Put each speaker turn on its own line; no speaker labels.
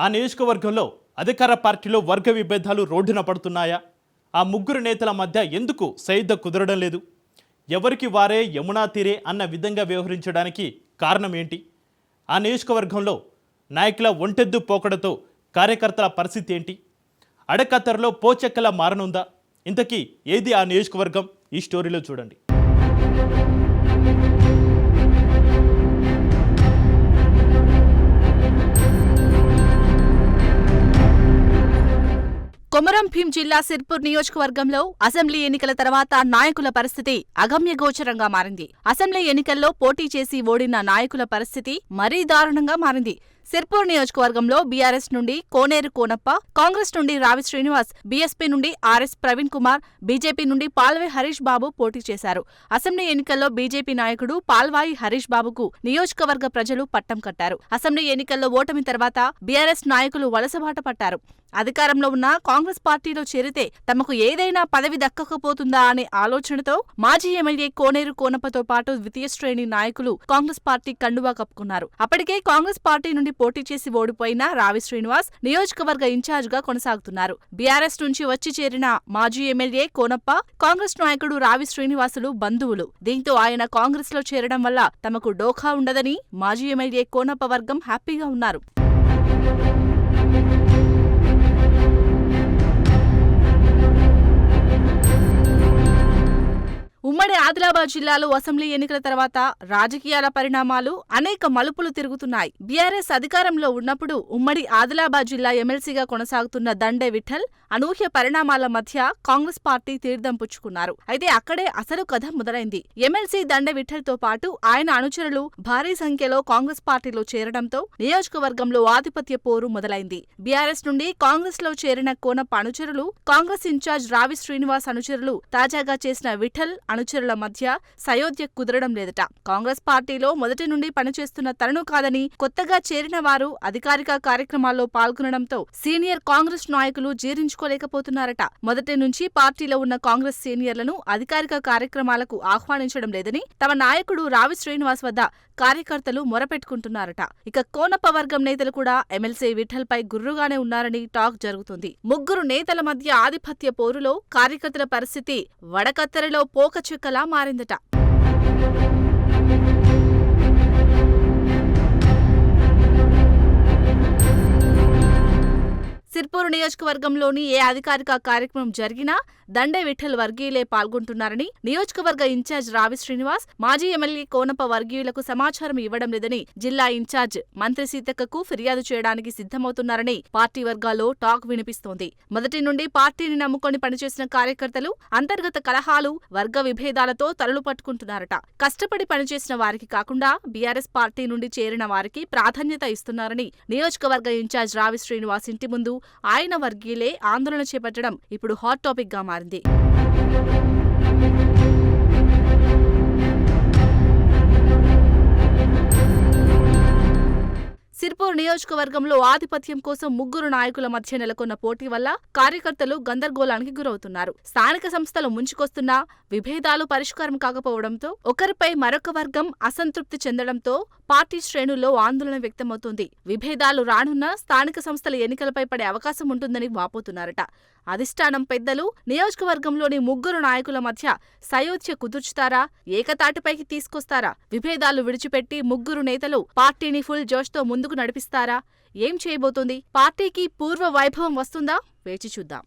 ఆ నియోజకవర్గంలో అధికార పార్టీలో వర్గ విభేదాలు రోడ్డున పడుతున్నాయా? ఆ ముగ్గురు నేతల మధ్య ఎందుకు సైద్ద కుదరడం లేదు? ఎవరికి వారే యమునా తీరే అన్న విధంగా వ్యవహరించడానికి కారణం ఏంటి? ఆ నియోజకవర్గంలో నాయకుల ఒంటెద్దు పోకడతో కార్యకర్తల పరిస్థితి ఏంటి? అడకత్తరలో పోచెక్కలా మారనుందా? ఇంతకీ ఏది ఆ నియోజకవర్గం? ఈ స్టోరీలో చూడండి.
కొమరం భీం జిల్లా సిర్పూర్ నియోజకవర్గంలో అసెంబ్లీ ఎన్నికల తర్వాత నాయకుల పరిస్థితి అగమ్యగోచరంగా మారింది. అసెంబ్లీ ఎన్నికల్లో పోటీ చేసి ఓడిన నాయకుల పరిస్థితి మరీ దారుణంగా మారింది. సిర్పూర్ నియోజకవర్గంలో బీఆర్ఎస్ నుండి కోనేరు కోనప్ప, కాంగ్రెస్ నుండి రావి శ్రీనివాస్, బీఎస్పీ నుండి ఆర్ఎస్ ప్రవీణ్ కుమార్, బీజేపీ నుండి పాల్వే హరీష్ బాబు పోటీ చేశారు. అసెంబ్లీ ఎన్నికల్లో బీజేపీ నాయకుడు పాల్వాయి హరీష్ బాబుకు నియోజకవర్గ ప్రజలు పట్టం కట్టారు. అసెంబ్లీ ఎన్నికల్లో ఓటమి తర్వాత బీఆర్ఎస్ నాయకులు వలసబాట పట్టారు. అధికారంలో ఉన్న కాంగ్రెస్ పార్టీలో చేరితే తమకు ఏదైనా పదవి దక్కకపోతుందా అనే ఆలోచనతో మాజీ ఎమ్మెల్యే కోనేరు కోనప్పతో పాటు ద్వితీయ శ్రేణి నాయకులు కాంగ్రెస్ పార్టీ కండువా కప్పుకున్నారు. అప్పటికే కాంగ్రెస్ పార్టీ నుండి పోటీ చేసి ఓడిపోయిన రావి శ్రీనివాస్ నియోజకవర్గ ఇన్ఛార్జ్ గా కొనసాగుతున్నారు. బీఆర్ఎస్ నుంచి వచ్చి చేరిన మాజీ ఎమ్మెల్యే కోనప్ప, కాంగ్రెస్ నాయకుడు రావి శ్రీనివాసులు బంధువులు. దీంతో ఆయన కాంగ్రెస్ లో చేరడం వల్ల తమకు డోఖా ఉండదని మాజీ ఎమ్మెల్యే కోనప్ప వర్గం హ్యాపీగా ఉన్నారు. ఉమ్మడి ఆదిలాబాద్ జిల్లాలో అసెంబ్లీ ఎన్నికల తర్వాత రాజకీయాల పరిణామాలు అనేక మలుపులు తిరుగుతున్నాయి. బీఆర్ఎస్ అధికారంలో ఉన్నప్పుడు ఉమ్మడి ఆదిలాబాద్ జిల్లా ఎమ్మెల్సీగా కొనసాగుతున్న దండే విఠల్ అనూహ్య పరిణామాల మధ్య కాంగ్రెస్ పార్టీ తీర్థం పుచ్చుకున్నారు. అయితే అక్కడే అసలు కథ మొదలైంది. ఎమ్మెల్సీ దండే విఠల్ తో పాటు ఆయన అనుచరులు భారీ సంఖ్యలో కాంగ్రెస్ పార్టీలో చేరడంతో నియోజకవర్గంలో ఆధిపత్య పోరు మొదలైంది. బీఆర్ఎస్ నుండి కాంగ్రెస్ లో చేరిన కోనప్ప అనుచరులు, కాంగ్రెస్ ఇన్ఛార్జ్ రావి శ్రీనివాస్ అనుచరులు తాజాగా చేసిన విఠల్ అనుచరుల మధ్య సయోధ్య కుదరడం లేదట. కాంగ్రెస్ పార్టీలో మొదటి నుండి పనిచేస్తున్న తనను కాదని కొత్తగా చేరిన వారు అధికారిక కార్యక్రమాల్లో పాల్గొనడంతో సీనియర్ కాంగ్రెస్ నాయకులు జీర్ణించుకోలేకపోతున్నారట. మొదటి నుంచి పార్టీలో ఉన్న కాంగ్రెస్ సీనియర్లను అధికారిక కార్యక్రమాలకు ఆహ్వానించడం లేదని తమ నాయకుడు రావి శ్రీనివాస్ వద్ద కార్యకర్తలు మొరపెట్టుకుంటున్నారట. ఇక కోనప్ప వర్గం నేతలు కూడా ఎమ్మెల్సీ విఠల్ పై గుర్రుగానే ఉన్నారని టాక్ జరుగుతుంది. ముగ్గురు నేతల మధ్య ఆధిపత్య పోరులో కార్యకర్తల పరిస్థితి వడకత్తెరలో పోకచెక్కలా మారిందట. సిర్పూర్ నియోజకవర్గంలోని ఏ అధికారిక కార్యక్రమం జరిగినా దండే విఠల్ వర్గీయులే పాల్గొంటున్నారని నియోజకవర్గ ఇన్ఛార్జ్ రావి శ్రీనివాస్, మాజీ ఎమ్మెల్యే కోనప్ప వర్గీయులకు సమాచారం ఇవ్వడం లేదని జిల్లా ఇన్ఛార్జ్ మంత్రి సీతక్కకు ఫిర్యాదు చేయడానికి సిద్ధమవుతున్నారని పార్టీ వర్గాల్లో టాక్ వినిపిస్తోంది. మొదటి నుండి పార్టీని నమ్ముకొని పనిచేసిన కార్యకర్తలు అంతర్గత కలహాలు, వర్గ విభేదాలతో తలలు పట్టుకుంటున్నారట. కష్టపడి పనిచేసిన వారికి కాకుండా బీఆర్ఎస్ పార్టీ నుండి చేరిన వారికి ప్రాధాన్యత ఇస్తున్నారని నియోజకవర్గ ఇన్ఛార్జ్ రావి శ్రీనివాస్ ఇంటి ముందు ఆయన వర్గీయులే ఆందోళన చేపట్టడం ఇప్పుడు హాట్ టాపిక్ గా మారింది. సిర్పూర్ నియోజకవర్గంలో ఆధిపత్యం కోసం ముగ్గురు నాయకుల మధ్య నెలకొన్న పోటీ వల్ల కార్యకర్తలు గందరగోళానికి గురవుతున్నారు. స్థానిక సంస్థలు ముంచుకొస్తున్నా విభేదాలు పరిష్కారం కాకపోవడంతో ఒకరిపై మరొక వర్గం అసంతృప్తి చెందడంతో పార్టీ శ్రేణుల్లో ఆందోళన వ్యక్తమవుతోంది. విభేదాలు రానున్నా స్థానిక సంస్థల ఎన్నికలపై పడే అవకాశం ఉంటుందని వాపోతున్నారట. అధిష్టానం పెద్దలు నియోజకవర్గంలోని ముగ్గురు నాయకుల మధ్య సయోధ్య కుదుర్చుతారా, ఏకతాటిపైకి తీసుకొస్తారా? విభేదాలు విడిచిపెట్టి ముగ్గురు నేతలు పార్టీని ఫుల్ జోష్తో ముందుకు నడిపిస్తారా? ఏం చేయబోతోంది? పార్టీకి పూర్వ వైభవం వస్తుందా? వేచి చూద్దాం.